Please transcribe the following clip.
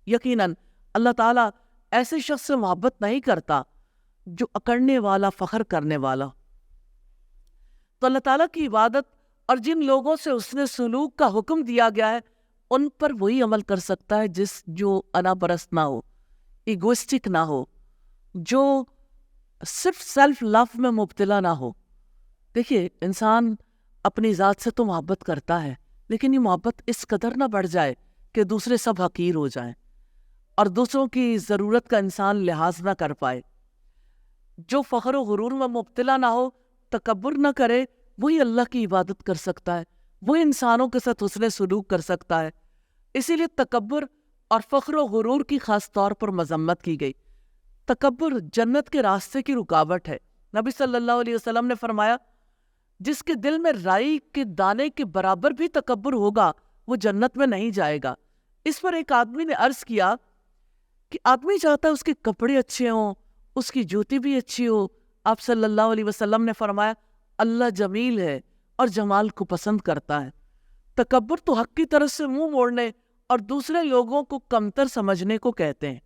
یقیناً اللہ تعالیٰ ایسے شخص سے محبت نہیں کرتا جو اکڑنے والا، فخر کرنے والا۔ تو اللہ تعالیٰ کی عبادت اور جن لوگوں سے اس نے سلوک کا حکم دیا گیا ہے ان پر وہی عمل کر سکتا ہے جو انا پرست نہ ہو، ایگوسٹک نہ ہو، جو صرف سیلف لو میں مبتلا نہ ہو۔ دیکھیے، انسان اپنی ذات سے تو محبت کرتا ہے، لیکن یہ محبت اس قدر نہ بڑھ جائے کہ دوسرے سب حقیر ہو جائیں اور دوسروں کی ضرورت کا انسان لحاظ نہ کر پائے۔ جو فخر و غرور میں مبتلا نہ ہو، تکبر نہ کرے، وہی اللہ کی عبادت کر سکتا ہے، وہی انسانوں کے ساتھ حسن سلوک کر سکتا ہے۔ اسی لیے تکبر اور فخر و غرور کی خاص طور پر مذمت کی گئی۔ تکبر جنت کے راستے کی رکاوٹ ہے۔ نبی صلی اللہ علیہ وسلم نے فرمایا، جس کے دل میں رائی کے دانے کے برابر بھی تکبر ہوگا وہ جنت میں نہیں جائے گا۔ اس پر ایک آدمی نے عرض کیا کہ آدمی چاہتا ہے اس کے کپڑے اچھے ہوں، اس کی جوتی بھی اچھی ہو۔ آپ صلی اللہ علیہ وسلم نے فرمایا، اللہ جمیل ہے اور جمال کو پسند کرتا ہے۔ تکبر تو حق کی طرف سے منہ موڑنے اور دوسرے لوگوں کو کمتر سمجھنے کو کہتے ہیں۔